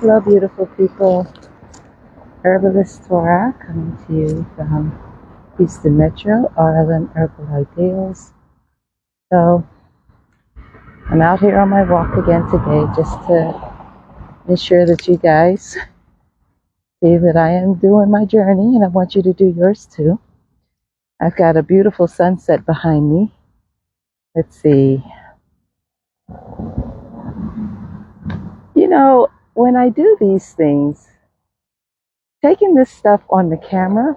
Hello, beautiful people. Herbalist Torah coming to you from Houston Metro, Ireland Herbal Ideals. So, I'm out here on my walk again today just to ensure that you guys see that I am doing my journey and I want you to do yours too. I've got a beautiful sunset behind me. Let's see. You know, when I do these things, taking this stuff on the camera,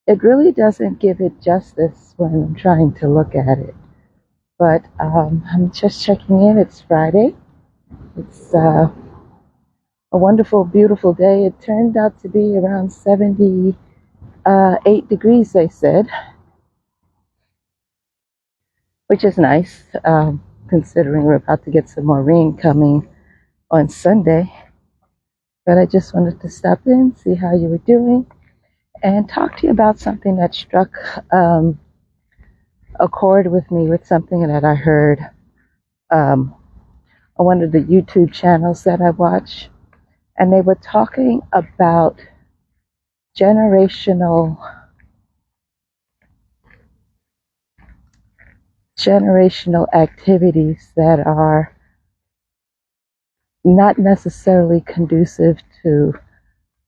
it really doesn't give it justice when I'm trying to look at it. But I'm just checking in. It's Friday. It's a wonderful, beautiful day. It turned out to be around 78 degrees, they said, which is nice, considering we're about to get some more rain coming on Sunday. But I just wanted to stop in, see how you were doing, and talk to you about something that struck a chord with me, with something that I heard on one of the YouTube channels that I watch. And they were talking about generational activities that are not necessarily conducive to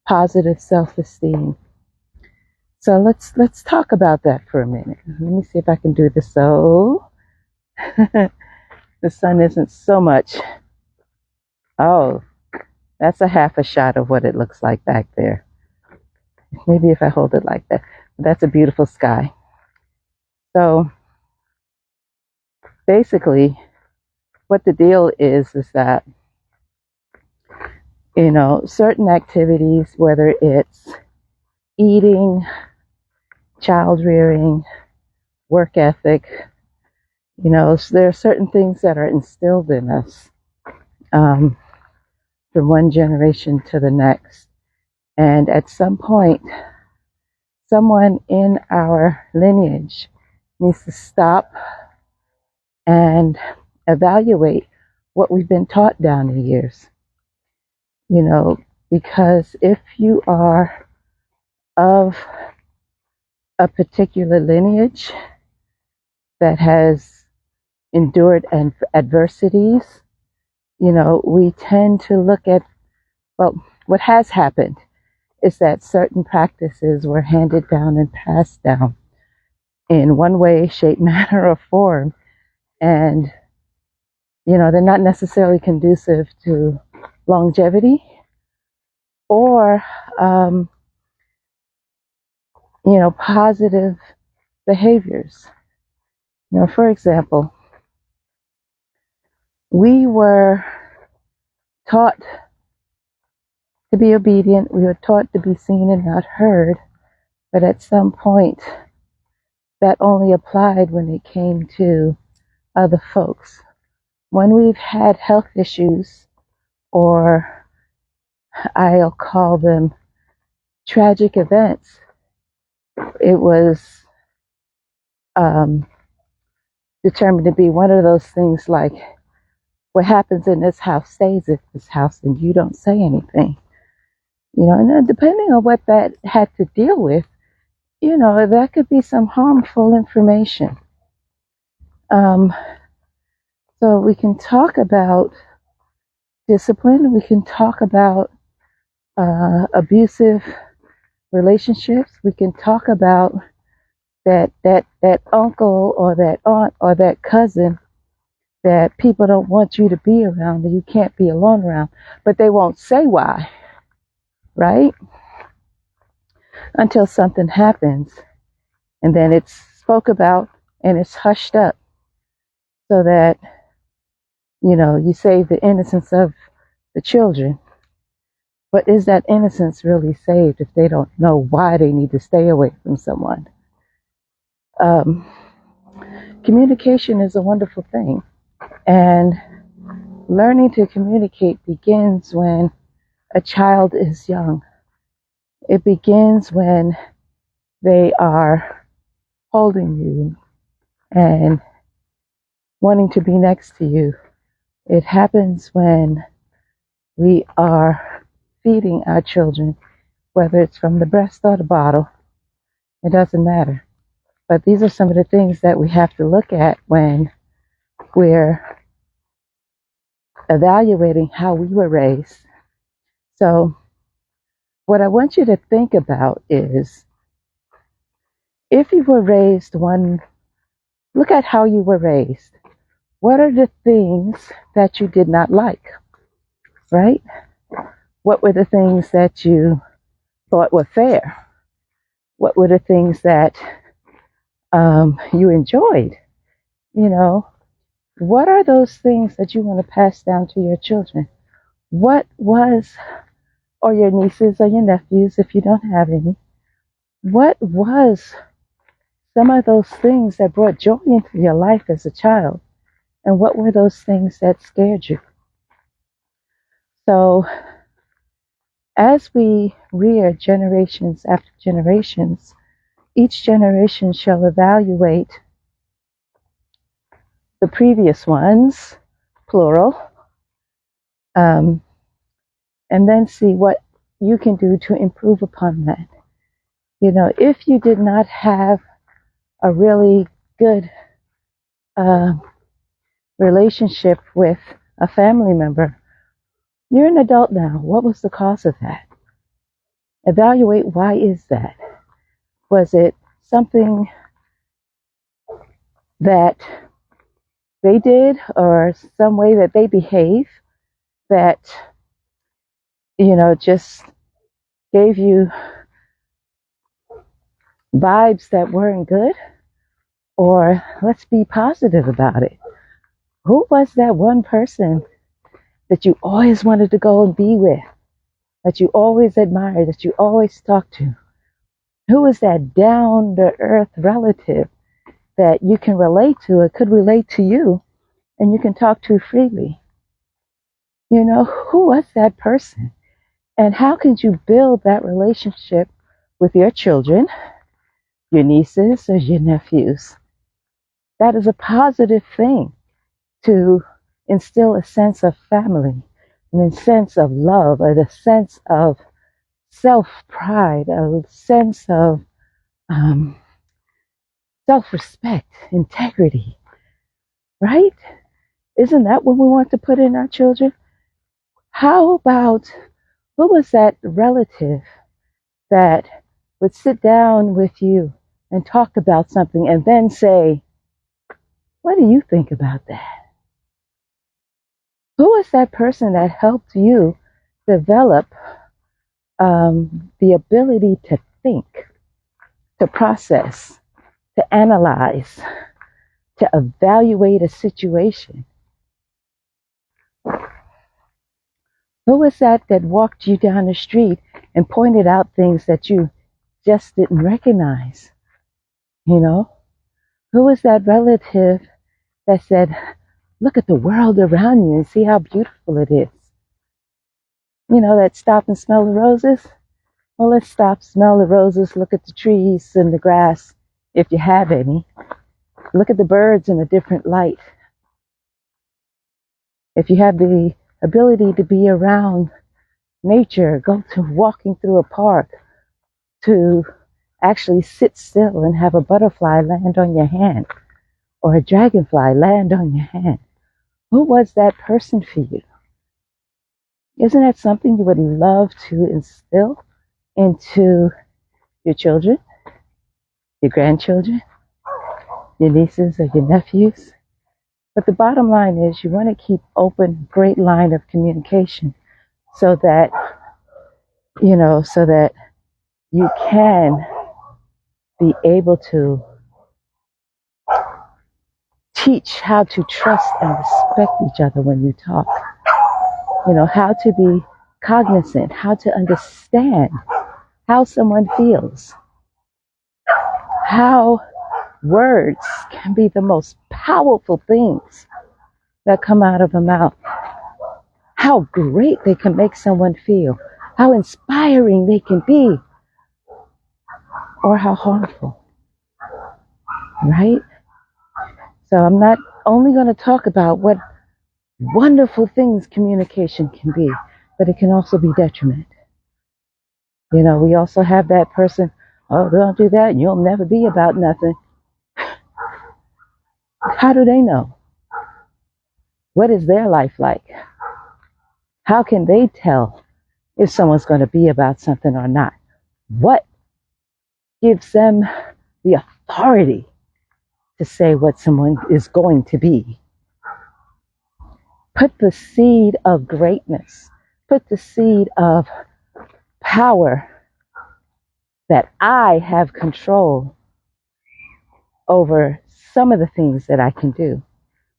positive self-esteem. So let's talk about that for a minute. Let me see if I can do this. So the sun isn't so much. Oh, that's a half a shot of what it looks like back there. Maybe if I hold it like that. That's a beautiful sky. So basically, what the deal is that, you know, certain activities, whether it's eating, child rearing, work ethic, you know, so there are certain things that are instilled in us from one generation to the next. And at some point, someone in our lineage needs to stop and evaluate what we've been taught down the years. You know, because if you are of a particular lineage that has endured adversities, you know, we tend to look at, well, what has happened is that certain practices were handed down and passed down in one way, shape, manner, or form. And, you know, they're not necessarily conducive to longevity or, you know, positive behaviors. You know, for example, we were taught to be obedient. We were taught to be seen and not heard. But at some point, that only applied when it came to other folks. When we've had health issues, or I'll call them tragic events, it was determined to be one of those things like, what happens in this house stays in this house, and you don't say anything. You know, and then depending on what that had to deal with, you know, that could be some harmful information. So we can talk about discipline. We can talk about abusive relationships. We can talk about that uncle or that aunt or that cousin that people don't want you to be around, and you can't be alone around, but they won't say why, right? Until something happens, and then it's spoke about and it's hushed up so that, you know, you save the innocence of the children. But is that innocence really saved if they don't know why they need to stay away from someone? Communication is a wonderful thing, and learning to communicate begins when a child is young. It begins when they are holding you and wanting to be next to you. It happens when we are feeding our children, whether it's from the breast or the bottle, it doesn't matter. But these are some of the things that we have to look at when we're evaluating how we were raised. So what I want you to think about is, if you were raised look at how you were raised. What are the things that you did not like, right? What were the things that you thought were fair? What were the things that you enjoyed? You know, what are those things that you want to pass down to your children? What was, or your nieces or your nephews if you don't have any, what was some of those things that brought joy into your life as a child? And what were those things that scared you? So as we rear generations after generations, each generation shall evaluate the previous ones, plural, and then see what you can do to improve upon that. You know, if you did not have a really good relationship with a family member, you're an adult now. What was the cause of that? Evaluate, why is that? Was it something that they did or some way that they behave that, just gave you vibes that weren't good? Or let's be positive about it. Who was that one person that you always wanted to go and be with, that you always admired, that you always talked to? Who was that down-to-earth relative that you can relate to, or could relate to you, and you can talk to freely? Who was that person? And how can you build that relationship with your children, your nieces, or your nephews? That is a positive thing, to instill a sense of family, and a sense of love, or a sense of self-pride, a sense of self-respect, integrity, right? Isn't that what we want to put in our children? How about, who was that relative that would sit down with you and talk about something and then say, what do you think about that? Who was that person that helped you develop the ability to think, to process, to analyze, to evaluate a situation? Who was that walked you down the street and pointed out things that you just didn't recognize? Who was that relative that said, look at the world around you and see how beautiful it is? That stop and smell the roses? Well, let's stop, smell the roses, look at the trees and the grass, if you have any. Look at the birds in a different light. If you have the ability to be around nature, go to walking through a park, to actually sit still and have a butterfly land on your hand, or a dragonfly land on your hand. Who was that person for you? Isn't that something you would love to instill into your children, your grandchildren, your nieces or your nephews? But the bottom line is, you want to keep open, great line of communication, so that you can be able to teach how to trust and respect each other when you talk. How to be cognizant, how to understand how someone feels, how words can be the most powerful things that come out of a mouth, how great they can make someone feel, how inspiring they can be, or how harmful, right? So I'm not only going to talk about what wonderful things communication can be. but it can also be detriment. We also have that person, oh, don't do that, and you'll never be about nothing. How do they know? What is their life like? How can they tell if someone's going to be about something or not? What gives them the authority to say what someone is going to be? Put the seed of greatness, put the seed of power that I have control over some of the things that I can do,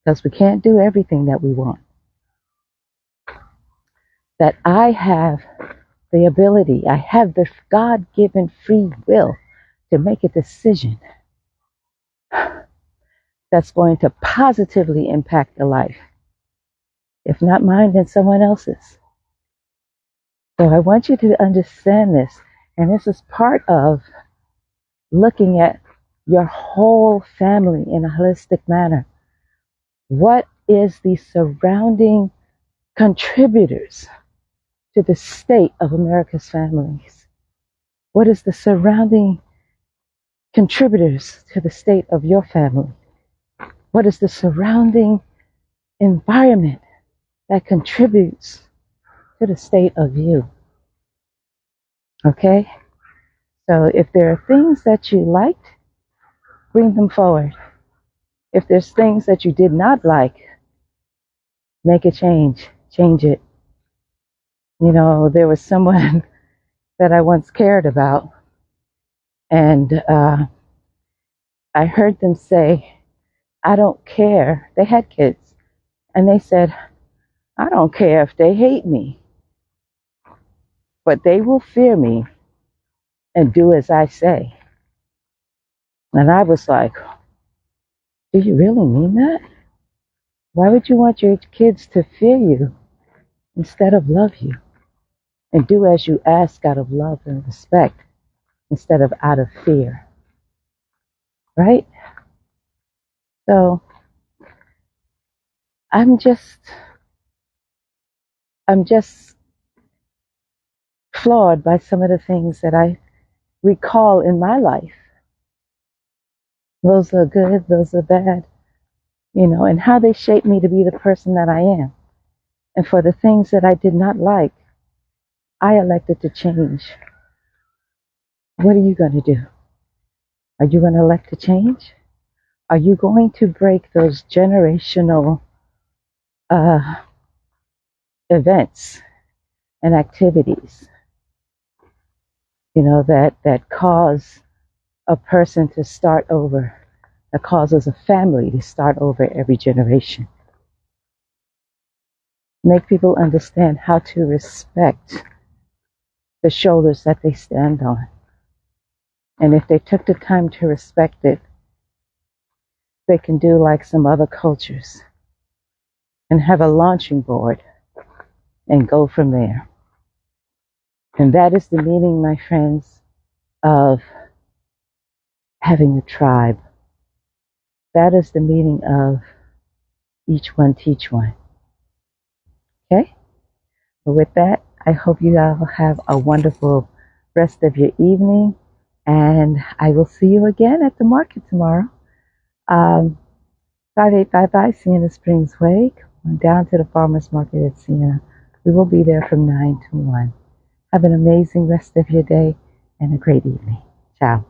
because we can't do everything that we want. That I have the ability, I have the God-given free will to make a decision that's going to positively impact the life. If not mine, then someone else's. So I want you to understand this, and this is part of looking at your whole family in a holistic manner. What is the surrounding contributors to the state of America's families? What is the surrounding contributors to the state of your family? What is the surrounding environment that contributes to the state of you? Okay? So if there are things that you liked, bring them forward. If there's things that you did not like, make a change. Change it. There was someone that I once cared about, and I heard them say, I don't care. They had kids, and they said, I don't care if they hate me, but they will fear me and do as I say. And I was like, do you really mean that? Why would you want your kids to fear you instead of love you? And do as you ask out of love and respect instead of out of fear. Right? So I'm just flawed by some of the things that I recall in my life. Those are good, those are bad, and how they shaped me to be the person that I am. And for the things that I did not like, I elected to change. What are you going to do? Are you going to elect to change? Are you going to break those generational events and activities, that cause a person to start over, that causes a family to start over every generation? Make people understand how to respect the shoulders that they stand on. And if they took the time to respect it, they can do like some other cultures and have a launching board and go from there. And that is the meaning, my friends, of having a tribe. That is the meaning of each one teach one. Okay? So with that, I hope you all have a wonderful rest of your evening, and I will see you again at the market tomorrow. 5855 Sienna Springs Way. Come on down to the farmers market at Sienna. We will be there from 9 to 1. Have an amazing rest of your day and a great evening. Ciao.